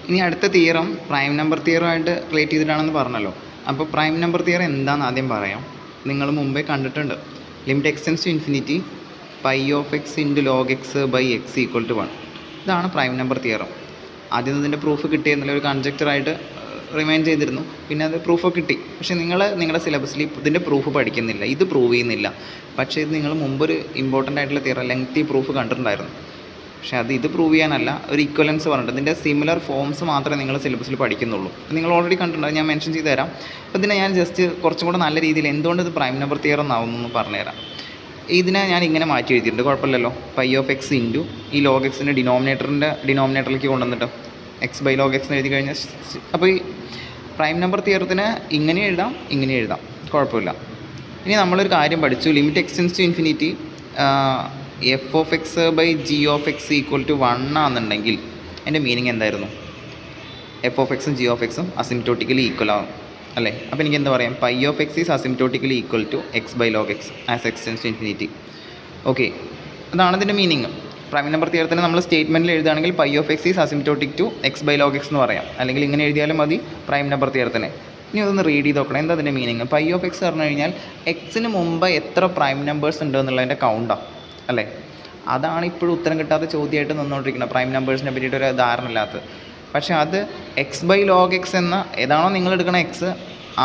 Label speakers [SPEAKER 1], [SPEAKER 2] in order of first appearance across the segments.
[SPEAKER 1] ഇനി അടുത്ത theorem prime number തിയറുമായിട്ട് relate ചെയ്തിട്ടാണെന്ന് പറഞ്ഞല്ലോ. അപ്പോൾ പ്രൈം നമ്പർ തിയറം എന്താണെന്ന് ആദ്യം പറയാം. നിങ്ങൾ മുമ്പേ കണ്ടിട്ടുണ്ട്. Limit extends to infinity pi of x into log x by x equal to 1. ഇതാണ് പ്രൈം നമ്പർ തിയറം. ആദ്യം ഇതിൻ്റെ പ്രൂഫ് കിട്ടിയെന്നുള്ള ഒരു കൺജക്ചറായിട്ട് റിമൈൻഡ് ചെയ്തിരുന്നു. പിന്നെ അത് പ്രൂഫൊക്കെ കിട്ടി. പക്ഷേ നിങ്ങളുടെ സിലബസിൽ ഇതിൻ്റെ പ്രൂഫ് പഠിക്കുന്നില്ല, ഇത് പ്രൂവ് ചെയ്യുന്നില്ല. പക്ഷേ ഇത് നിങ്ങൾ മുമ്പൊരു ഇമ്പോർട്ടൻ്റ് ആയിട്ടുള്ള തിയറം ലെങ്തി പ്രൂഫ് കണ്ടിട്ടുണ്ടായിരുന്നു. പക്ഷേ ഇത് പ്രൂവ് ചെയ്യാനല്ല, ഒരു ഇക്വലൻസ് പറഞ്ഞിട്ട് ഇതിൻ്റെ സിമിലർ ഫോംസ് മാത്രമേ നിങ്ങൾ സിലബസിൽ പഠിക്കുന്നുള്ളൂ. നിങ്ങൾ ഓൾറെഡി കണ്ടിട്ടുണ്ട്, ഞാൻ മെൻഷൻ ചെയ്ത് തരാം. അപ്പോൾ ഇതിനെ ഞാൻ ജസ്റ്റ് കുറച്ചും കൂടെ നല്ല രീതിയിൽ എന്തുകൊണ്ട് ഇത് പ്രൈം നമ്പർ തിയറം എന്നാവുന്നു പറഞ്ഞുതരാം. ഇതിനെ ഞാൻ ഇങ്ങനെ മാറ്റി എഴുതിയിട്ടുണ്ട്, കുഴപ്പമില്ലല്ലോ. പൈ ഓഫ് എക്സ് ഇൻറ്റു ഈ ലോഗ് എക്സിൻ്റെ ഡിനോമിനേറ്ററിലേക്ക് കൊണ്ടുവന്നിട്ട് എക്സ് ബൈ ലോഗ് എക്സ് എഴുതി കഴിഞ്ഞാൽ, അപ്പോൾ ഈ പ്രൈം നമ്പർ തിയറത്തിന് ഇങ്ങനെ എഴുതാം, ഇങ്ങനെ എഴുതാം, കുഴപ്പമില്ല. ഇനി നമ്മളൊരു കാര്യം പഠിച്ചു, limit extends to infinity F of X by G of X equal to 1 ആണെന്നുണ്ടെങ്കിൽ അതിൻ്റെ മീനിങ് എന്തായിരുന്നു? എഫ് ഓഫ് എക്സും ജി ഓഫ് എക്സും അസിംപ്റ്റോട്ടിക്കലി ഈക്വൽ ആവും അല്ലേ? അപ്പോൾ എനിക്ക് എന്താ പറയാം? Pi of X is asymptotically equal to X by log X as X tends to infinity. Okay, അതാണ് ഇതിൻ്റെ മീനിങ്. പ്രൈം നമ്പർ തിയറത്തിന് നമ്മൾ സ്റ്റേറ്റ്മെൻറ്റിൽ എഴുതുകയാണെങ്കിൽ pi of X is asymptotic to X by log x എന്ന് പറയാം. അല്ലെങ്കിൽ ഇങ്ങനെ എഴുതിയാലും മതി പ്രൈം നമ്പർ തിയറത്തിന്. ഇനി അതൊന്ന് റീഡ് ചെയ്ത് നോക്കണം, എന്താ അതിൻ്റെ മീനിങ്? പൈ ഓഫ് എക്സ് പറഞ്ഞു കഴിഞ്ഞാൽ എക്സിന് മുമ്പ് എത്ര പ്രൈം നമ്പേഴ്സ് ഉണ്ട് എന്നുള്ളതിൻ്റെ കൗണ്ടാണ് അല്ലേ? അതാണ് ഇപ്പോഴും ഉത്തരം കിട്ടാത്ത ചോദ്യമായിട്ട് നിന്നുകൊണ്ടിരിക്കുന്നത്, പ്രൈം നമ്പേഴ്സിനെ പറ്റിയിട്ടൊരു ധാരണ ഇല്ലാത്തത്. പക്ഷേ അത് എക്സ് ബൈ ലോഗ് എക്സ് എന്ന ഏതാണോ നിങ്ങൾ എടുക്കുന്ന എക്സ്,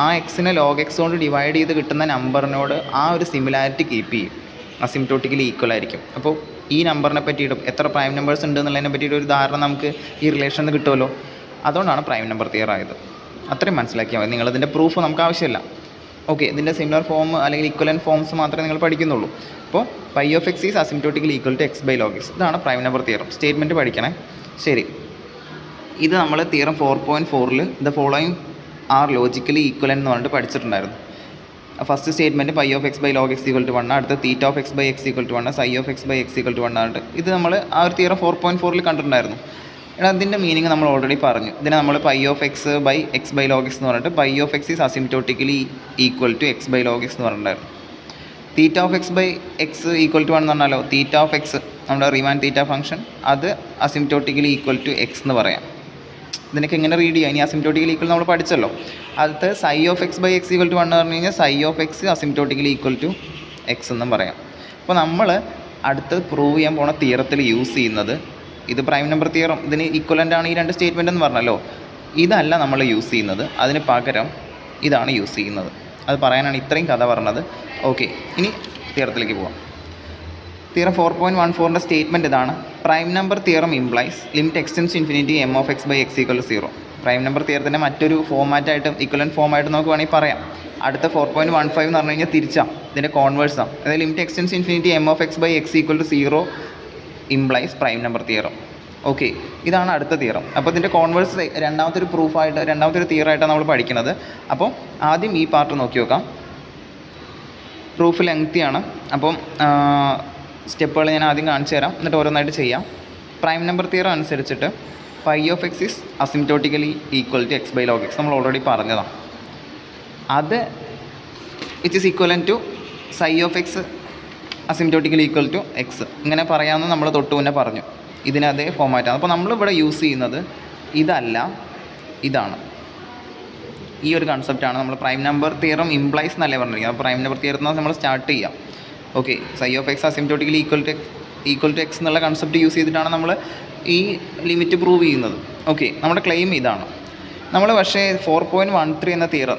[SPEAKER 1] ആ എക്സിനെ ലോഗ് എക്സ് കൊണ്ട് ഡിവൈഡ് ചെയ്ത് കിട്ടുന്ന നമ്പറിനോട് ആ ഒരു സിമിലാരിറ്റി കീപ്പ് ചെയ്യും, അസിംപ്റ്റോട്ടിക്കലി ഈക്വൽ ആയിരിക്കും. അപ്പോൾ ഈ നമ്പറിനെ പറ്റിയിട്ടും എത്ര പ്രൈം നമ്പേഴ്സ് ഉണ്ട് എന്നുള്ളതിനെ പറ്റിയിട്ട് ഒരു ധാരണ നമുക്ക് ഈ റിലേഷനിൽ നിന്ന് കിട്ടുമല്ലോ. അതുകൊണ്ടാണ് പ്രൈം നമ്പർ തിയർ ആയത്. അത്രയും മനസ്സിലാക്കിയാൽ മതി. നിങ്ങളതിൻ്റെ പ്രൂഫ് നമുക്ക് ആവശ്യമില്ല. ഓക്കെ, ഇതിൻ്റെ സിമിലർ ഫോം അല്ലെങ്കിൽ ഇക്വലൻ ഫോംസ് മാത്രമേ നിങ്ങൾ പഠിക്കുന്നുള്ളൂ. അപ്പോൾ pi of X is asymptotically equal to X by log x, ഇതാണ് പ്രൈം നമ്പർ തിയറം. സ്റ്റേറ്റ്മെൻറ്റ് പഠിക്കണേ. ശരി, ഇത് നമ്മൾ theorem 4.4 the following are logically equivalent എന്ന് പറഞ്ഞിട്ട് പഠിച്ചിട്ടുണ്ടായിരുന്നു. First statement pi of X by log x equal to 1, അടുത്ത theta of X by x equal to 1, psi of X by x equal to 1 ആയിട്ട് ഇത് നമ്മൾ ആ ഒരു തിയറം 4.4 കണ്ടിട്ടുണ്ടായിരുന്നു. അതിൻ്റെ മീനിങ് നമ്മൾ ഓൾറെഡി പറഞ്ഞു. ഇതിനെ നമ്മൾ pi of X by x by log x എന്ന് പറഞ്ഞിട്ട് pi of X is asymptotically equal to X by log x എന്ന് പറഞ്ഞിട്ടുണ്ടായിരുന്നു. Theta of X by x equal to 1 എന്ന് പറഞ്ഞാലോ, തീറ്റ ഓഫ് എക്സ് നമ്മുടെ റീമാൻ തീറ്റ ഫംഗ്ഷൻ, അത് അസിംപ്റ്റോട്ടിക്കലി ഈക്വൽ ടു എക്സ് എന്ന് പറയാം. ഇതിനൊക്കെ എങ്ങനെ റീഡ് ചെയ്യാം? ഇനി അസിംപ്റ്റോട്ടിക്കലി ഈക്വൽ നമ്മൾ പഠിച്ചല്ലോ. അടുത്ത് psi of X by x equal to 1 എന്ന് പറഞ്ഞു കഴിഞ്ഞാൽ psi of x asymptotically equal to x എന്നും പറയാം. അപ്പോൾ നമ്മൾ അടുത്ത് പ്രൂവ് ചെയ്യാൻ പോണ തിയറത്തിൽ യൂസ് ചെയ്യുന്നത്, ഇത് പ്രൈം നമ്പർ തിയറം, ഇതിന് ഈക്വലൻ്റ് ആണ് ഈ രണ്ട് സ്റ്റേറ്റ്മെൻറ്റ് എന്ന് പറഞ്ഞല്ലോ. ഇതല്ല നമ്മൾ യൂസ് ചെയ്യുന്നത്, അതിന് പകരം ഇതാണ് യൂസ് ചെയ്യുന്നത്. അത് പറയാനാണ് ഇത്രയും കഥ പറഞ്ഞത്. ഓക്കെ, ഇനി തിയറത്തിലേക്ക് പോകാം. തിയറം 4.14ൻ്റെ സ്റ്റേറ്റ്മെൻറ്റ് ഇതാണ്. Prime number theorem implies limit x tends infinity M of X by x equal to 0. Prime number തിയറത്തിൻ്റെ മറ്റൊരു ഫോമാറ്റായിട്ടും ഇക്വലൻ ഫോമായിട്ട് നമുക്ക് വേണമെങ്കിൽ പറയാം. അടുത്ത 4.15 എന്ന് പറഞ്ഞു കഴിഞ്ഞാൽ തിരിച്ചാണ്, ഇതിൻ്റെ കോൺവേഴ്സാണ്. അതായത് limit x tends infinity M of X by x equal to 0 implies prime number theorem. Okay, ഇതാണ് അടുത്ത തിയറം. അപ്പോൾ ഇതിൻ്റെ കോൺവേഴ്സ് രണ്ടാമത്തെ ഒരു പ്രൂഫായിട്ട്, രണ്ടാമത്തെ ഒരു തിയറായിട്ടാണ് നമ്മൾ പഠിക്കുന്നത്. അപ്പോൾ ആദ്യം ഈ പാർട്ട് നോക്കി നോക്കാം. പ്രൂഫ് ലെങ്തിയാണ്, അപ്പം സ്റ്റെപ്പുകൾ ഞാൻ ആദ്യം കാണിച്ചു തരാം, എന്നിട്ട് ഓരോന്നായിട്ട് ചെയ്യാം. പ്രൈം നമ്പർ തിയറം അനുസരിച്ചിട്ട് pi of X is asymptotically equal to X by log x നമ്മൾ ഓൾറെഡി പറഞ്ഞതാണ്. അത് which is equivalent to psi of x asymptotically equal to x, ഇങ്ങനെ പറയാമെന്ന് നമ്മൾ തൊട്ട് മുന്നേ പറഞ്ഞു. ഇതിനതേ ഫോമാറ്റാണ്. അപ്പോൾ നമ്മളിവിടെ യൂസ് ചെയ്യുന്നത് ഇതല്ല, ഇതാണ്. ഈ ഒരു കൺസെപ്റ്റാണ് നമ്മൾ പ്രൈം നമ്പർ തിയറം ഇംപ്ലൈസ് എന്നല്ലേ പറഞ്ഞിരിക്കുന്നത്. അപ്പോൾ പ്രൈം നമ്പർ തിയറത്തിൽ നമ്മൾ സ്റ്റാർട്ട് ചെയ്യാം. Okay, psi of x asymptotically equal to x എന്നുള്ള കൺസെപ്റ്റ് യൂസ് ചെയ്തിട്ടാണ് നമ്മൾ ഈ ലിമിറ്റ് പ്രൂവ് ചെയ്യുന്നത്. ഓക്കെ, നമ്മുടെ ക്ലെയിം ഇതാണ്. നമ്മൾ പക്ഷേ 4.13 എന്ന തിയറം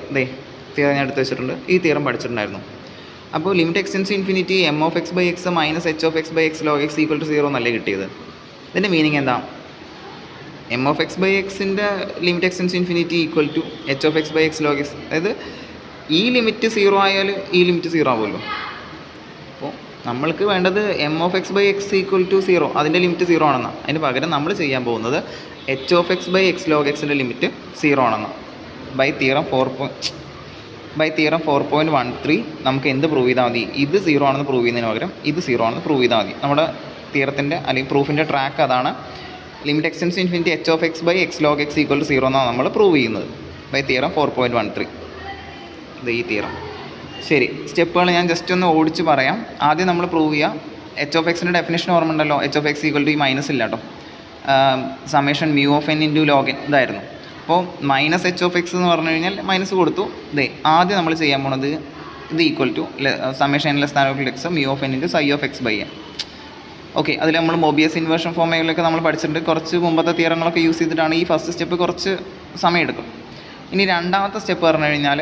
[SPEAKER 1] ഞാൻ എടുത്ത് വെച്ചിട്ടുണ്ട്. ഈ തിയറം പഠിച്ചിട്ടുണ്ടായിരുന്നു. അപ്പോൾ limit x tends infinity M of X by x minus H of X by x log x equal to 0 എന്നല്ലേ കിട്ടിയത്. ഇതിൻ്റെ മീനിങ് എന്താ? എം ഓഫ് എക്സ് ബൈ എക്സിൻ്റെ limit x tends infinity equal to H of X by x log x. അതായത് ഈ limit 0 ആയാൽ ഈ limit 0 ആവുമല്ലോ. അപ്പോൾ നമ്മൾക്ക് വേണ്ടത് M of X by x equal to 0, അതിൻ്റെ ലിമിറ്റ് 0 ആണെന്നാണ്. അതിന് പകരം നമ്മൾ ചെയ്യാൻ പോകുന്നത് H of X by x log എക്സിൻ്റെ ലിമിറ്റ് 0 ആണെന്നാണ്. ബൈ തിയറം 4.13 നമുക്ക് എന്ത് പ്രൂവ് ചെയ്താൽ മതി? ഇത് 0 ആണെന്ന് പ്രൂവ് ചെയ്യുന്നതിന് പകരം ഇത് 0 ആണെന്ന് പ്രൂവ് ചെയ്താൽ മതി. നമ്മുടെ തിയറത്തിൻ്റെ അല്ലെങ്കിൽ പ്രൂഫിൻ്റെ ട്രാക്ക് അതാണ്. Limit x tends infinity H of X by x log x equal to 0 എന്നാണ് നമ്മൾ പ്രൂവ് ചെയ്യുന്നത് ബൈ തിയറം 4.13. ഇത് ഈ തിയറം. ശരി, സ്റ്റെപ്പുകൾ ഞാൻ ജസ്റ്റ് ഒന്ന് ഓടിച്ച് പറയാം. ആദ്യം നമ്മൾ പ്രൂവ് ചെയ്യുക. എച്ച് ഓഫ് എക്സിൻ്റെ ഡെഫിനേഷൻ ഓർമ്മ ഉണ്ടല്ലോ, H of X equal to ഈ മൈനസ് ഇല്ല കേട്ടോ. Summation mu of n into log n ഇതായിരുന്നു. അപ്പോൾ മൈനസ് എച്ച് ഓഫ് എക്സ് എന്ന് പറഞ്ഞു കഴിഞ്ഞാൽ മൈനസ് കൊടുത്തു. ആദ്യം നമ്മൾ ചെയ്യാൻ പോണത് ഇത് equal to summation n less than or equal to x mu of n into psi of X by n. Okay, അതിൽ നമ്മൾ മോബിയസ് ഇൻവേർഷൻ ഫോർമുലയൊക്കെ നമ്മൾ പഠിച്ചിട്ടുണ്ട്. കുറച്ച് മുമ്പത്തെ തിയറങ്ങളൊക്കെ യൂസ് ചെയ്തിട്ടാണ് ഈ ഫസ്റ്റ് സ്റ്റെപ്പ് കുറച്ച് സമയമെടുക്കും. ഇനി രണ്ടാമത്തെ സ്റ്റെപ്പ് പറഞ്ഞു കഴിഞ്ഞാൽ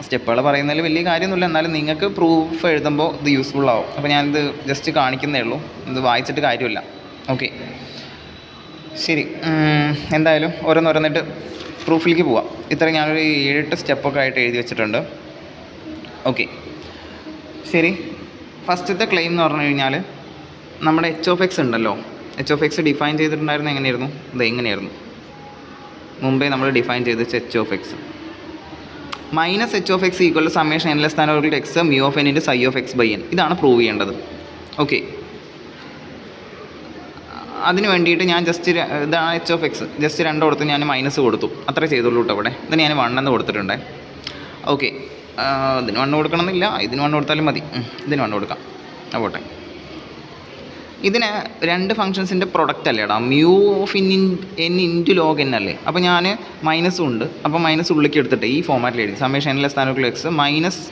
[SPEAKER 1] സ്റ്റെപ്പുകൾ പറയുന്നതിൽ വലിയ കാര്യമൊന്നുമില്ല, എന്നാലും നിങ്ങൾക്ക് പ്രൂഫ് എഴുതുമ്പോൾ ഇത് യൂസ്ഫുൾ ആവും. അപ്പോൾ ഞാനിത് ജസ്റ്റ് കാണിക്കുന്നേ ഉള്ളൂ, ഇത് വായിച്ചിട്ട് കാര്യമില്ല. ഓക്കെ ശരി, എന്തായാലും ഓരോന്നോരോന്നിട്ട് പ്രൂഫിലേക്ക് പോവാം. ഇത്രയും ഞാനൊരു 7-8 സ്റ്റെപ്പൊക്കെ ആയിട്ട് എഴുതി വെച്ചിട്ടുണ്ട്. ഓക്കെ ശരി, ഫസ്റ്റത്തെ ക്ലെയിം എന്ന് പറഞ്ഞു കഴിഞ്ഞാൽ നമ്മുടെ എച്ച് ഓഫ് എക്സ് ഉണ്ടല്ലോ, എച്ച് ഓഫ് എക്സ് ഡിഫൈൻ ചെയ്തിട്ടുണ്ടായിരുന്നു എങ്ങനെയായിരുന്നു, എങ്ങനെയായിരുന്നു മുമ്പേ നമ്മൾ ഡിഫൈൻ ചെയ്ത് H of x minus H of X equal to summation n less than or equal to x mu of n into psi of X by n. ഇതാണ് prove ചെയ്യേണ്ടത്. Okay, അതിന് വേണ്ടിയിട്ട് ഞാൻ ജസ്റ്റ് ഇതാണ് എച്ച് ഓഫ് എക്സ്, ജസ്റ്റ് 2 കൊടുത്ത് ഞാൻ minus കൊടുത്തു, അത്രേ ചെയ്തുള്ളൂ കേട്ടോ. ഇവിടെ ഇതിന് ഞാൻ 1 എന്ന് കൊടുത്തിട്ടുണ്ട്. ഓക്കെ, ഇതിന് 1 കൊടുക്കണമെന്നില്ല, ഇതിന് 1 കൊടുത്താലും മതി, ഇതിന് 1 കൊടുക്കാം. പോട്ടെ, ഇതിന് 2 ഫംഗ്ഷൻസിൻ്റെ പ്രൊഡക്റ്റ് അല്ലേടാ, mu of n into log N അല്ലേ. അപ്പോൾ ഞാൻ മൈനസും ഉണ്ട്, അപ്പോൾ മൈനസ് ഉള്ളിലേക്ക് എടുത്തിട്ട് ഈ ഫോമാറ്റിൽ എഴുതി summation n less than or equal to x minus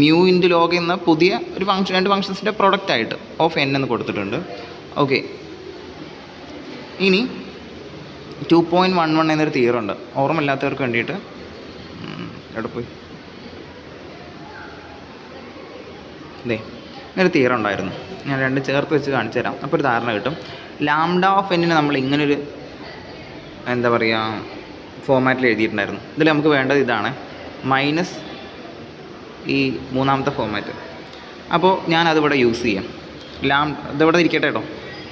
[SPEAKER 1] mu into log എന്ന പുതിയ ഒരു ഫംഗ്ഷൻ 2 ഫംഗ്ഷൻസിൻ്റെ പ്രൊഡക്റ്റ് ആയിട്ട് ഓഫ് എൻ എന്ന് കൊടുത്തിട്ടുണ്ട്. ഓക്കെ, ഇനി 2.11 എന്നൊരു തിയറുണ്ട്, ഓർമ്മയില്ലാത്തവർക്ക് വേണ്ടിയിട്ട്. എവിടെ പോയി ഇങ്ങനൊരു തിയറ ഉണ്ടായിരുന്നു, ഞാൻ 2 ചേർത്ത് വെച്ച് കാണിച്ചു തരാം, അപ്പോൾ ഒരു ധാരണ കിട്ടും. ലാംഡ ഓഫ് എന്നിന് നമ്മൾ ഇങ്ങനൊരു എന്താ പറയുക ഫോമാറ്റിൽ എഴുതിയിട്ടുണ്ടായിരുന്നു. ഇതിൽ നമുക്ക് വേണ്ടത് ഇതാണ്, മൈനസ് ഈ 3ാമത്തെ ഫോമാറ്റ്. അപ്പോൾ ഞാനതിവിടെ യൂസ് ചെയ്യാം. ഇതിവിടെ ഇരിക്കട്ടെ കേട്ടോ,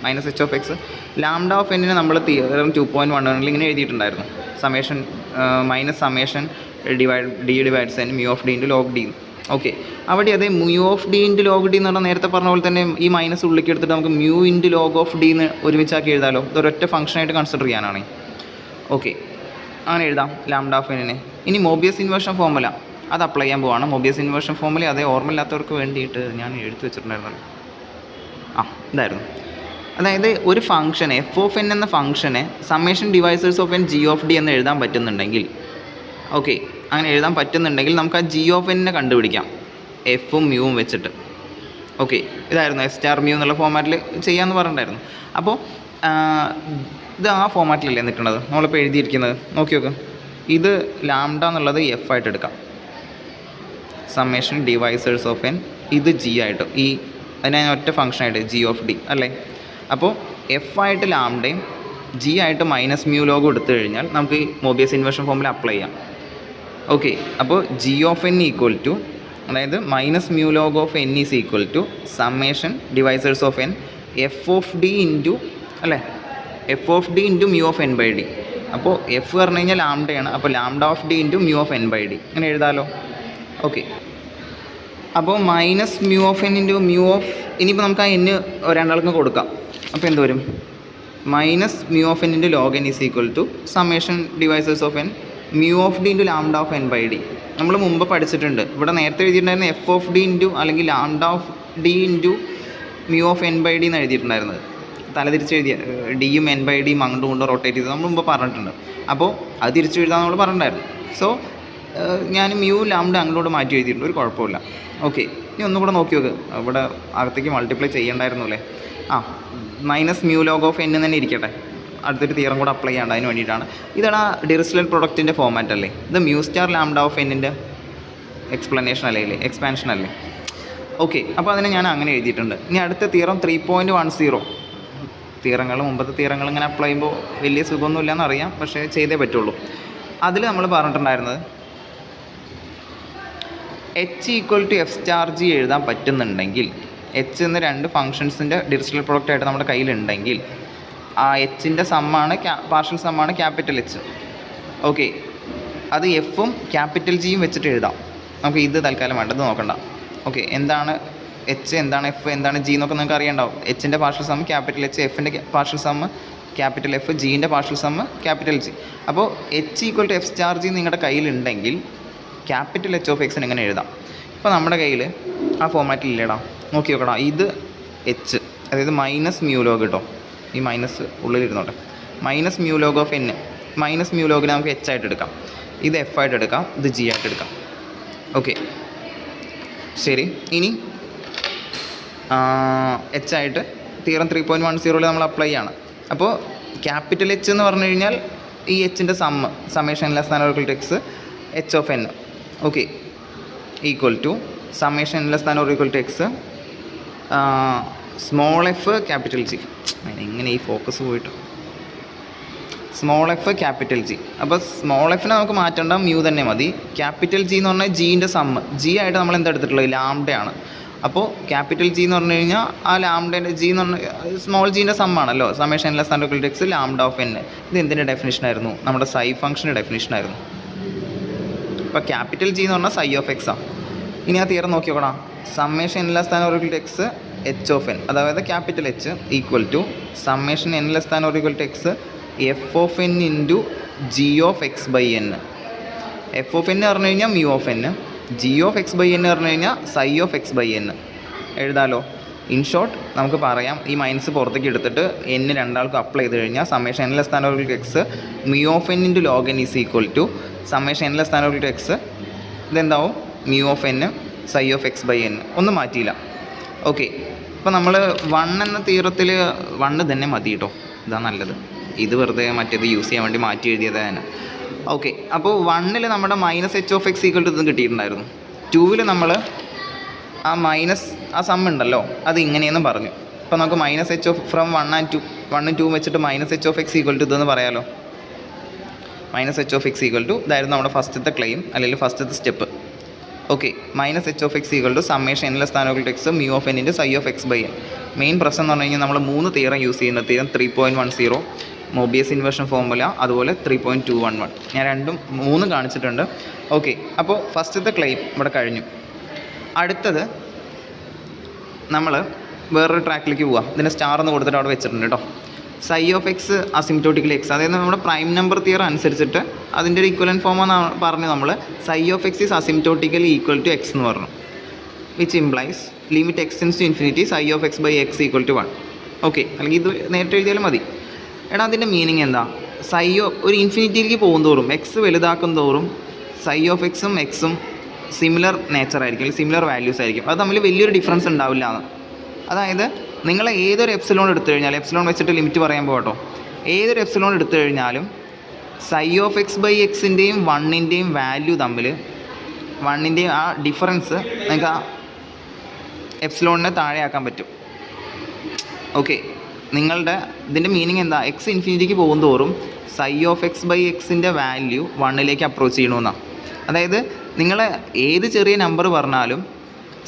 [SPEAKER 1] minus H of x. Lambda of എന്നിന് നമ്മൾ തിയറം 2.11 ഇങ്ങനെ എഴുതിയിട്ടുണ്ടായിരുന്നു, summation minus summation d divides n mu of d into log d. Okay, അവിടെ അതേ mu of d into log d എന്ന് പറഞ്ഞാൽ നേരത്തെ പറഞ്ഞ പോലെ തന്നെ ഈ മൈനസ് ഉള്ളിലേക്ക് എടുത്തിട്ട് നമുക്ക് mu into log of D എന്ന് ഒരുമിച്ചാക്കി എഴുതാമല്ലോ. ഇതൊരൊറ്റ ഫംഗ്ഷനായിട്ട് കൺസിഡർ ചെയ്യാനാണ്. ഓക്കെ, അങ്ങനെ എഴുതാം ലാംഡ ഓഫ് എന്നിനെ. ഇനി മോബിയസ് ഇൻവേർഷൻ ഫോർമുല അത് അപ്ലൈ ചെയ്യാൻ പോവാണ്. മോബിയസ് ഇൻവേർഷൻ ഫോർമുല അതേ ഓർമ്മയില്ലാത്തവർക്ക് വേണ്ടിയിട്ട് ഞാൻ എടുത്തു വെച്ചിട്ടുണ്ടായിരുന്നല്ലോ. ഇതായിരുന്നു. അതായത് ഒരു ഫംഗ്ഷൻ എഫ് ഓഫ് എൻ എന്ന ഫംഗ്ഷനെ summation divisors of n g of D എന്ന് എഴുതാൻ പറ്റുന്നുണ്ടെങ്കിൽ, ഓക്കെ, അങ്ങനെ എഴുതാൻ പറ്റുന്നുണ്ടെങ്കിൽ നമുക്ക് ആ ജി ഓഫ് എന്നിനെ കണ്ടുപിടിക്കാം എഫും മ്യൂവും വെച്ചിട്ട്. ഓക്കെ, ഇതായിരുന്നു എഫ് സ്റ്റാർ മ്യൂ എന്നുള്ള ഫോമാറ്റിൽ ചെയ്യാമെന്ന് പറഞ്ഞിട്ടുണ്ടായിരുന്നു. അപ്പോൾ ഇത് ആ ഫോമാറ്റിലല്ലേ നിൽക്കുന്നത് നമ്മളിപ്പോൾ എഴുതിയിരിക്കുന്നത്. നോക്കി നോക്ക്, ഇത് ലാംഡ എന്നുള്ളത് എഫ് ആയിട്ട് എടുക്കാം, സമ്മേഷൻ ഡിവൈസേഴ്സ് ഓഫ് എൻ ഇത് ജി ആയിട്ട്, ഈ അതിനെ ഒറ്റ ഫംഗ്ഷനായിട്ട് ജി ഓഫ് ഡി അല്ലേ. അപ്പോൾ എഫ് ആയിട്ട് ലാംഡയും ജി ആയിട്ട് മൈനസ് മ്യൂ ലോഗും എടുത്തു കഴിഞ്ഞാൽ നമുക്ക് ഈ മോബിയസ് ഇൻവേർഷൻ ഫോമിൽ അപ്ലൈ ചെയ്യാം. ഓക്കെ, അപ്പോൾ g of n equal to, അതായത് minus mu log of n is equal to summation divisors of n f of d into അല്ലേ, f of d into mu of n by d. അപ്പോൾ f പറഞ്ഞു കഴിഞ്ഞാൽ ലാംഡയാണ്, അപ്പോൾ lambda of d into mu of n by d അങ്ങനെ എഴുതാമല്ലോ. Okay, അപ്പോൾ minus mu of n into mu of, ഇനിയിപ്പോൾ നമുക്ക് ആ എന്ന് രണ്ടാൾക്കും കൊടുക്കാം. അപ്പോൾ എന്ത് വരും, minus mu of n into log n is equal to summation divisors of n mu of d into lambda of n by d. നമ്മൾ മുമ്പ് പഠിച്ചിട്ടുണ്ട്, ഇവിടെ നേരത്തെ എഴുതിയിട്ടുണ്ടായിരുന്ന എഫ് ഓഫ് ഡി ഇൻറ്റു അല്ലെങ്കിൽ lambda of d into mu of n by d എന്ന് എഴുതിയിട്ടുണ്ടായിരുന്നത്. തലതിരിച്ച് എഴുതിയ ഡിയും എൻ ബൈ ഡിയും അങ്ങോട്ടും കൊണ്ടും റൊട്ടേറ്റ് ചെയ്ത് നമ്മൾ മുമ്പ് പറഞ്ഞിട്ടുണ്ട്. അപ്പോൾ അത് തിരിച്ച് എഴുതാമെന്ന് നമ്മൾ പറഞ്ഞിട്ടുണ്ടായിരുന്നു. സോ ഞാൻ മ്യൂ ലാംഡ അങ്ങോട്ട് മാറ്റി എഴുതിയിട്ടുണ്ട്, ഒരു കുഴപ്പമില്ല. ഓക്കെ, ഇനി ഒന്നും കൂടെ നോക്കി നോക്ക്, ഇവിടെ അകത്തേക്ക് മൾട്ടിപ്ലൈ ചെയ്യണ്ടായിരുന്നു അല്ലേ. Minus mu log of N തന്നെ ഇരിക്കട്ടെ, അടുത്തൊരു തിയറം കൂടെ അപ്ലൈ ചെയ്യേണ്ട, അതിന് വേണ്ടിയിട്ടാണ്. ഇതാണ് ഡിറിച്ലെറ്റ് പ്രൊഡക്റ്റിൻ്റെ ഫോമാറ്റ് അല്ലേ. ഇത് മ്യൂ സ്റ്റാർ ലാംഡ ഓഫ് എന്നിൻ്റെ എക്സ്പ്ലനേഷൻ അല്ലേ, എക്സ്പാൻഷൻ അല്ലേ. ഓക്കെ, അപ്പോൾ അതിനെ ഞാൻ അങ്ങനെ എഴുതിയിട്ടുണ്ട്. ഇനി അടുത്ത തിയറം 3.10. മുമ്പത്തെ തിയറങ്ങൾ ഇങ്ങനെ അപ്ലൈ ചെയ്യുമ്പോൾ വലിയ സുഖമൊന്നുമില്ലയെന്ന് അറിയാം, പക്ഷേ ചെയ്തേ പറ്റുള്ളൂ. അതിൽ നമ്മൾ പറഞ്ഞിട്ടുണ്ടായിരുന്നത് H equal to F star G എഴുതാൻ പറ്റുന്നുണ്ടെങ്കിൽ, എച്ച് എന്ന 2 ഫംഗ്ഷൻസിൻ്റെ ഡിറിച്ലെറ്റ് പ്രൊഡക്റ്റായിട്ട് നമ്മുടെ കയ്യിലുണ്ടെങ്കിൽ ആ എച്ചിൻ്റെ സമ്മാണ് പാർഷ്യൽ സമ്മാണ് ക്യാപിറ്റൽ എച്ച്. ഓക്കെ, അത് എഫും ക്യാപിറ്റൽ ജിയും വെച്ചിട്ട് എഴുതാം. നമുക്ക് ഇത് തൽക്കാലം വേണ്ടത് നോക്കണ്ട. ഓക്കെ, എന്താണ് എച്ച്, എന്താണ് എഫ്, എന്താണ് ജി എന്നൊക്കെ നിങ്ങൾക്ക് അറിയണ്ടാവും. എച്ചിൻ്റെ പാർഷ്യൽ സമ്മ് ക്യാപിറ്റൽ എച്ച്, എഫിൻ്റെ പാർഷ്യൽ സമ്മ് ക്യാപിറ്റൽ എഫ്, ജീൻ്റെ പാർഷ്യൽ സമ്മ് ക്യാപിറ്റൽ ജി. അപ്പോൾ h equal to F star g നിങ്ങളുടെ കയ്യിലുണ്ടെങ്കിൽ ക്യാപിറ്റൽ എച്ച് ഓഫ് എക്സിന് എങ്ങനെ എഴുതാം. ഇപ്പോൾ നമ്മുടെ കയ്യിൽ ആ ഫോമാറ്റിൽ ഇല്ലേടാ, നോക്കി നോക്കടാ. ഇത് എച്ച്, അതായത് മൈനസ് മ്യൂ ലോഗ് കേട്ടോ, ഈ മൈനസ് ഉള്ളിലിരുന്നോട്ടെ. Minus mu log of n. Minus mu ലോഗിനെ നമുക്ക് എച്ച് ആയിട്ട് എടുക്കാം, ഇത് എഫ് ആയിട്ട് എടുക്കാം, ഇത് ജി ആയിട്ട് എടുക്കാം. ഓക്കെ ശരി. ഇനി എച്ച് ആയിട്ട് തിയറം 3.10 നമ്മൾ അപ്ലൈ ആണ്. അപ്പോൾ ക്യാപിറ്റൽ എച്ച് എന്ന് പറഞ്ഞു കഴിഞ്ഞാൽ ഈ എച്ചിൻ്റെ summation less than or equal to x H of n. Okay equal to summation less than or equal to x small F capital G. എങ്ങനെ ഈ ഫോക്കസ് പോയിട്ട് സ്മോൾ എഫ് ക്യാപിറ്റൽ ജി. അപ്പോൾ small എഫിനെ നമുക്ക് മാറ്റേണ്ട മ്യൂ തന്നെ മതി. Capital G എന്ന് പറഞ്ഞാൽ ജീൻ്റെ ജി ആയിട്ട് നമ്മൾ എന്താ എടുത്തിട്ടുള്ളത്, ലാംഡയാണ്. അപ്പോൾ ക്യാപിറ്റൽ ജി എന്ന് പറഞ്ഞു കഴിഞ്ഞാൽ ആ ലാംഡേൻ്റെ ജി എന്ന് പറഞ്ഞാൽ സ്മോൾ ജീൻ്റെ ആണല്ലോ, summation less than or equal to x lambda of n. ഇത് എന്തിൻ്റെ ഡെഫിനിഷനായിരുന്നു, നമ്മുടെ സൈ ഫംഗ്ഷൻ്റെ ഡെഫിനിഷനായിരുന്നു. അപ്പോൾ ക്യാപിറ്റൽ ജി എന്ന് പറഞ്ഞാൽ സൈ ഓഫ് എക്സ് ആണ്. ഇനി ആ തിയറം നോക്കി നോക്കണം. Summation less than or equal to x H of n, അതായത് capital h equal to summation n less than or equal to x f of n into g of X by n. F of n പറഞ്ഞു കഴിഞ്ഞാൽ mu of n, g of X by n പറഞ്ഞു കഴിഞ്ഞാൽ psi of X by n. എഴുതാലോ. In short നമുക്ക് പറയാം, ഈ minus പുറത്തേക്ക് എടുത്തിട്ട് എൻ രണ്ടാൾക്കും അപ്ലൈ ചെയ്ത് കഴിഞ്ഞാൽ summation n less than or equal to x mu of n into log n is equal to summation n less than or equal to x ഇതെന്താവും mu of n psi of X by n. ഒന്നും മാറ്റിയില്ല. Okay അപ്പോൾ നമ്മൾ 1 എന്ന തീരത്തിൽ 1 തന്നെ മതി കേട്ടോ, ഇതാണ് നല്ലത്. ഇത് വെറുതെ മറ്റേത് യൂസ് ചെയ്യാൻ വേണ്ടി മാറ്റി എഴുതിയതാണ്. ഓക്കെ അപ്പോൾ 1ൽ നമ്മുടെ minus H of X equal to ഇതും കിട്ടിയിട്ടുണ്ടായിരുന്നു. 2ൽ നമ്മൾ ആ മൈനസ് ആ സം ഉണ്ടല്ലോ അത് ഇങ്ങനെയെന്ന് പറഞ്ഞു. അപ്പോൾ നമുക്ക് minus H of from 1 and 2 1ഉം 2ഉം വെച്ചിട്ട് minus H of X equal to ഇതെന്ന് പറയാമല്ലോ. Minus H of X equal to ഇതായിരുന്നു നമ്മുടെ ഫസ്റ്റത്തെ ക്ലെയിം അല്ലെങ്കിൽ ഫസ്റ്റത്തെ step. Okay minus H of X equal to summation n less than or equal to x mu of n into psi of X by n. Main പ്രശ്നം എന്ന് പറഞ്ഞു കഴിഞ്ഞാൽ നമ്മൾ 3 തിയറം യൂസ് ചെയ്യുന്നത്. തിയറം 3.10 മോബിയസ് ഇൻവേർഷൻ ഫോർമുല, അതുപോലെ 3.211. ഞാൻ 2ഉം 3ഉം കാണിച്ചിട്ടുണ്ട്. Okay അപ്പോൾ ഫസ്റ്റത്തെ ക്ലെയിം ഇവിടെ കഴിഞ്ഞു. അടുത്തത് നമ്മൾ വേറൊരു ട്രാക്കിലേക്ക് പോവാം. ഇതിന് സ്റ്റാർ എന്ന് കൊടുത്തിട്ട് അവിടെ വെച്ചിട്ടുണ്ട് കേട്ടോ. സൈ ഓഫ് എക്സ് അസിംപ്റ്റോട്ടിക്കലി എക്സ്, അതായത് നമ്മുടെ പ്രൈം നമ്പർ തിയറം അനുസരിച്ചിട്ട് അതിൻ്റെ ഒരു ഇക്വലൻ ഫോം എന്ന് പറഞ്ഞ് നമ്മൾ psi of X is asymptotically equal to x എന്ന് പറഞ്ഞു. Which implies limit x tends to infinity psi of X by x equal to 1. Okay അല്ലെങ്കിൽ ഇത് നേരിട്ട് എഴുതിയാലും മതി. എടാ അതിൻ്റെ മീനിങ് എന്താ, ഒരു ഇൻഫിനിറ്റിയിലേക്ക് പോകുന്തോറും എക്സ് വലുതാക്കും തോറും സൈ ഓഫ് എക്സും എക്സും സിമിലർ നേച്ചർ ആയിരിക്കും, അല്ലെങ്കിൽ സിമിലർ വാല്യൂസ് ആയിരിക്കും. അത് തമ്മിൽ വലിയൊരു ഡിഫറൻസ് ഉണ്ടാവില്ല എന്ന്. അതായത് നിങ്ങൾ ഏതൊരു എപ്സിലോൺ എടുത്തു കഴിഞ്ഞാൽ, എപ്സിലോൺ വെച്ചിട്ട് ലിമിറ്റ് പറയാൻ പോകട്ടോ, ഏതൊരു എപ്സിലോൺ എടുത്തു കഴിഞ്ഞാലും സൈ ഓഫ് എക്സ് ബൈ എക്സിൻ്റെയും 1ൻ്റെയും വാല്യൂ തമ്മിൽ 1ൻ്റെയും ആ ഡിഫറൻസ് നിങ്ങൾക്ക് ആ എപ്സിലോണിനെ താഴെയാക്കാൻ പറ്റും. ഓക്കെ നിങ്ങളുടെ ഇതിൻ്റെ മീനിങ് എന്താ, എക്സ് ഇൻഫിനിറ്റിക്ക് പോകുന്തോറും സൈ ഓഫ് എക്സ് ബൈ എക്സിൻ്റെ വാല്യൂ 1ലേക്ക് അപ്രോച്ച് ചെയ്യണമെന്നാണ്. അതായത് നിങ്ങൾ ഏത് ചെറിയ നമ്പർ പറഞ്ഞാലും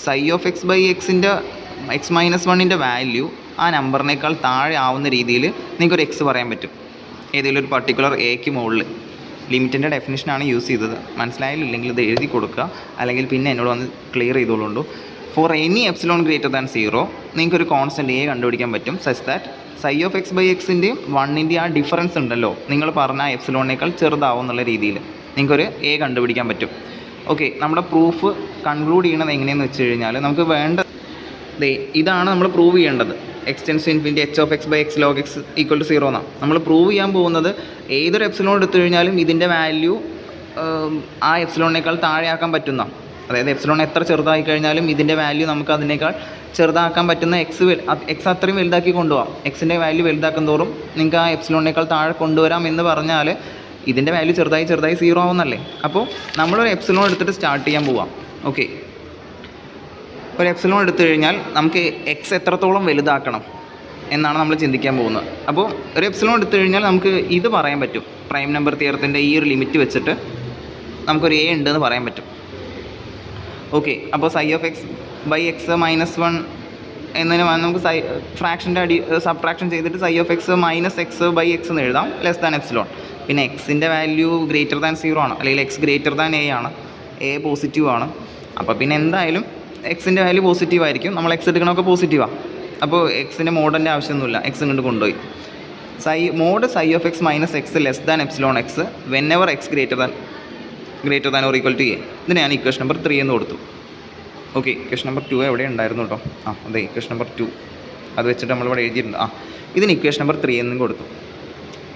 [SPEAKER 1] സൈ ഓഫ് എക്സ് ബൈ എക്സിൻ്റെ എക്സ് മൈനസ് 1ൻ്റെ വാല്യൂ ആ നമ്പറിനേക്കാൾ താഴെ ആവുന്ന രീതിയിൽ നിങ്ങൾക്കൊരു എക്സ് പറയാൻ പറ്റും, ഏതെങ്കിലും ഒരു പർട്ടിക്കുലർ എക്ക് മുകളിൽ. ലിമിറ്റിൻ്റെ ഡെഫിനിഷനാണ് യൂസ് ചെയ്തത്. മനസ്സിലായില്ലെങ്കിൽ ഇത് എഴുതി കൊടുക്കുക, അല്ലെങ്കിൽ പിന്നെ എന്നോട് വന്ന് ക്ലിയർ ചെയ്തോളുണ്ടോ. For any epsilon greater than 0 നിങ്ങൾക്കൊരു കോൺസ്റ്റൻറ്റ് എ കണ്ടുപിടിക്കാൻ പറ്റും, such that psi of X by എക്സിൻ്റെയും 1ൻ്റെ ആ ഡിഫറൻസ് ഉണ്ടല്ലോ നിങ്ങൾ പറഞ്ഞ എപ്സിലോണിനേക്കാൾ ചെറുതാവും എന്നുള്ള രീതിയിൽ നിങ്ങൾക്കൊരു എ കണ്ടുപിടിക്കാൻ പറ്റും. ഓക്കെ നമ്മുടെ പ്രൂഫ് കൺക്ലൂഡ് ചെയ്യണത് എങ്ങനെയെന്ന് വെച്ച് കഴിഞ്ഞാൽ നമുക്ക് വേണ്ട ഇതാണ് നമ്മൾ പ്രൂവ് ചെയ്യേണ്ടത്. X tends to infinity H of X by x log x equal to 0 എന്നാണ് നമ്മൾ പ്രൂവ് ചെയ്യാൻ പോകുന്നത്. ഏതൊരു എപ്സിലോൺ എടുത്തു കഴിഞ്ഞാലും ഇതിൻ്റെ വാല്യൂ ആ എപ്സിലോണിനേക്കാൾ താഴെയാക്കാൻ പറ്റുന്ന, അതായത് എപ്സിലോൺ എത്ര ചെറുതായി കഴിഞ്ഞാലും ഇതിൻ്റെ വാല്യൂ നമുക്ക് അതിനേക്കാൾ ചെറുതാക്കാൻ പറ്റുന്ന എക്സ് അത്രയും വലുതാക്കി കൊണ്ടുപോകാം. എക്സിൻ്റെ വാല്യൂ വലുതാക്കും തോറും നിങ്ങൾക്ക് ആ എപ്സിലോണിനേക്കാൾ താഴെ കൊണ്ടുവരാം എന്ന് പറഞ്ഞാൽ ഇതിൻ്റെ വാല്യൂ ചെറുതായി 0 ആവുന്നല്ലേ. അപ്പോൾ നമ്മളൊരു എപ്സിലോൺ എടുത്തിട്ട് സ്റ്റാർട്ട് ചെയ്യാൻ പോവാം. ഓക്കെ ഒരു എപ്സിലോൺ എടുത്തു കഴിഞ്ഞാൽ നമുക്ക് എക്സ് എത്രത്തോളം വലുതാക്കണം എന്നാണ് നമ്മൾ ചിന്തിക്കാൻ പോകുന്നത്. അപ്പോൾ ഒരു എപ്സിലോൺ എടുത്തു കഴിഞ്ഞാൽ നമുക്ക് ഇത് പറയാൻ പറ്റും, പ്രൈം നമ്പർ തിയറത്തിൻ്റെ ഈ ഒരു ലിമിറ്റ് വെച്ചിട്ട് നമുക്കൊരു എ ഉണ്ടെന്ന് പറയാൻ പറ്റും. ഓക്കെ അപ്പോൾ psi of X by x minus 1 എന്നതിന് നമുക്ക് ഫ്രാക്ഷൻ്റെ സബ്ട്രാക്ഷൻ ചെയ്തിട്ട് psi of x minus x by x എന്ന് എഴുതാം, ലെസ് ദാൻ എപ്സിലോൺ. പിന്നെ എക്സിൻ്റെ വാല്യൂ ഗ്രേറ്റർ ദാൻ 0 ആണ്, അല്ലെങ്കിൽ എക്സ് ഗ്രേറ്റർ ദാൻ എ ആണ്, എ പോസിറ്റീവ് ആണ്. അപ്പോൾ പിന്നെ എന്തായാലും എക്സിൻ്റെ വാല്യൂ പോസിറ്റീവ് ആയിരിക്കും, നമ്മൾ എക്സ് എടുക്കണമൊക്കെ പോസിറ്റീവാണ്. അപ്പോൾ എക്സിൻ്റെ മോഡിൻ്റെ ആവശ്യമൊന്നുമില്ല, എക്സ് ഇങ്ങോട്ട് കൊണ്ടുപോയി. Mod psi of x minus x less than epsilon x whenever x greater than or equal to a. ഇത് ഞാൻ ഇക്വേഷൻ നമ്പർ 3 എന്ന് കൊടുത്തു. ഓക്കെ ഇക്വേഷൻ നമ്പർ 2 എവിടെ ഉണ്ടായിരുന്നു കേട്ടോ, അതെ ഇക്വേഷൻ നമ്പർ 2 അത് വെച്ചിട്ട് നമ്മളിവിടെ എഴുതിയിട്ടുണ്ട്. ഇതിന് ഇക്വേഷൻ നമ്പർ 3 എന്നും കൊടുത്തു.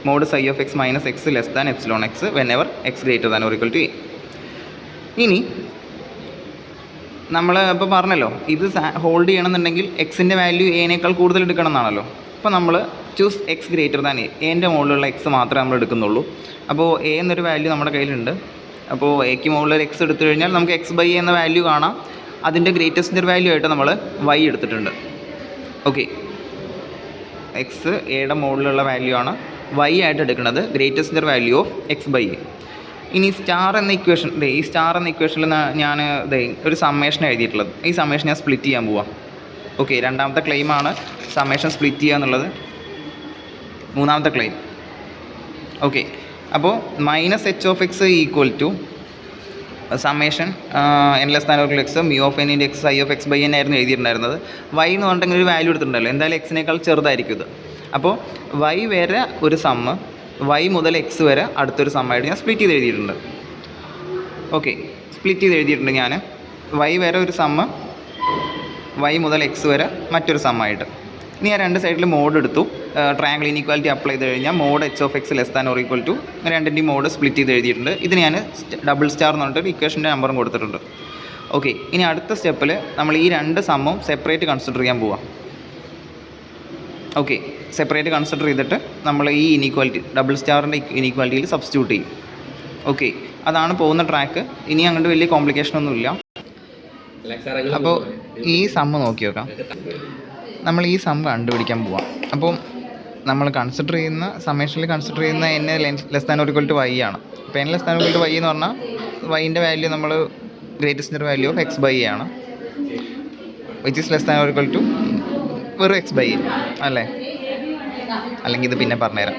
[SPEAKER 1] Mod psi of x minus x less than epsilon x whenever x greater than or equal to a. ഇനി നമ്മൾ ഇപ്പോൾ പറഞ്ഞല്ലോ ഇത് ഹോൾഡ് ചെയ്യണമെന്നുണ്ടെങ്കിൽ എക്സിൻ്റെ വാല്യൂ എനേക്കാൾ കൂടുതൽ എടുക്കണം എന്നാണല്ലോ. അപ്പോൾ നമ്മൾ ചൂസ് എക്സ് ഗ്രേറ്റർ ദാൻ എൻ്റെ മുകളിലുള്ള എക്സ് മാത്രമേ നമ്മൾ എടുക്കുന്നുള്ളൂ. അപ്പോൾ എ എന്നൊരു വാല്യൂ നമ്മുടെ കയ്യിലുണ്ട്. അപ്പോൾ എക്ക് മുകളിൽ എക്സ് എടുത്തു കഴിഞ്ഞാൽ നമുക്ക് എക്സ് ബൈ എന്ന വാല്യൂ കാണാം. അതിൻ്റെ ഗ്രേറ്റസ്റ്റ് വാല്യൂ ആയിട്ട് നമ്മൾ വൈ എടുത്തിട്ടുണ്ട്. ഓക്കെ, എക്സ് എയുടെ മുകളിലുള്ള വാല്യൂ ആണ്, വൈ ആയിട്ട് എടുക്കുന്നത് greatest value of X by a. ഇനി സ്റ്റാർ എന്ന ഇക്വേഷൻ, ഈ സ്റ്റാർ എന്ന ഇക്വേഷനിൽ ഞാൻ ഒരു സമ്മേഷൻ എഴുതിയിട്ടുള്ളത്. ഈ സമ്മേഷൻ ഞാൻ സ്പ്ലിറ്റ് ചെയ്യാൻ പോവാം. ഓക്കെ, രണ്ടാമത്തെ ക്ലെയിമാണ് സമ്മേഷൻ സ്പ്ലിറ്റ് ചെയ്യുക എന്നുള്ളത്. മൂന്നാമത്തെ ക്ലെയിം. ഓക്കെ, അപ്പോൾ minus H of X equal to summation n less than or equal x mu of n into x I of X by n ആയിരുന്നു എഴുതിയിട്ടുണ്ടായിരുന്നത്. വൈ എന്ന് പറഞ്ഞിട്ടുണ്ടെങ്കിൽ ഒരു വാല്യൂ എടുത്തിട്ടുണ്ടല്ലോ, എന്തായാലും എക്സിനേക്കാൾ ചെറുതായിരിക്കും ഇത്. അപ്പോൾ വൈ വരെ ഒരു സമ്മ്, വൈ മുതൽ എക്സ് വരെ അടുത്തൊരു സമ്മായിട്ട് ഞാൻ സ്പ്ലിറ്റ് ചെയ്ത് എഴുതിയിട്ടുണ്ട്. ഓക്കെ, സ്പ്ലിറ്റ് ചെയ്ത് എഴുതിയിട്ടുണ്ട് ഞാൻ. വൈ വരെ ഒരു സമ്മ്, വൈ മുതൽ എക്സ് വരെ മറ്റൊരു സമ്മായിട്ട്. ഇനി ഞാൻ രണ്ട് സൈഡിൽ മോഡ് എടുത്തു. ട്രയാങ്കിൾ ഇനീക്വാലിറ്റി അപ്ലൈ ചെയ്ത് കഴിഞ്ഞാൽ mod H of x less than or equal to രണ്ടിൻ്റെയും മോഡ് സ്പ്ലിറ്റ് ചെയ്ത് എഴുതിയിട്ടുണ്ട്. ഇതിന് ഞാൻ ഡബിൾ സ്റ്റാർ എന്ന് പറഞ്ഞിട്ട് ഇക്വേഷൻ്റെ നമ്പറും കൊടുത്തിട്ടുണ്ട്. ഓക്കെ, ഇനി അടുത്ത സ്റ്റെപ്പിൽ നമ്മൾ ഈ രണ്ട് സമ്മും സെപ്പറേറ്റ് കൺസിഡർ ചെയ്യാൻ പോവാം. ഓക്കെ, സെപ്പറേറ്റ് കൺസിഡർ ചെയ്തിട്ട് നമ്മൾ ഈ ഇനീക്വാലിറ്റി ഡബിൾ സ്റ്റാറിൻ്റെ ഇനീക്വാലിറ്റിയിൽ സബ്സ്റ്റിറ്റ്യൂട്ട് ചെയ്യും. ഓക്കെ, അതാണ് പോകുന്ന ട്രാക്ക്. ഇനി അങ്ങോട്ട് വലിയ കോംപ്ലിക്കേഷനൊന്നുമില്ല. അപ്പോൾ ഈ സമ്മ് നോക്കി നോക്കാം. നമ്മൾ ഈ സം കണ്ടുപിടിക്കാൻ പോവാം. അപ്പോൾ നമ്മൾ കൺസിഡർ ചെയ്യുന്ന സമ്മേഷനിൽ കൺസിഡർ ചെയ്യുന്ന n less than or equal to y ആണ്. അപ്പോൾ n less than or equal to y എന്ന് പറഞ്ഞാൽ വൈൻ്റെ വാല്യൂ നമ്മൾ greatest value of X by ആണ്, which is less than or equal to വെറും എക്സ് ബൈ അല്ലേ? അല്ലെങ്കിൽ ഇത് പിന്നെ പറഞ്ഞുതരാം.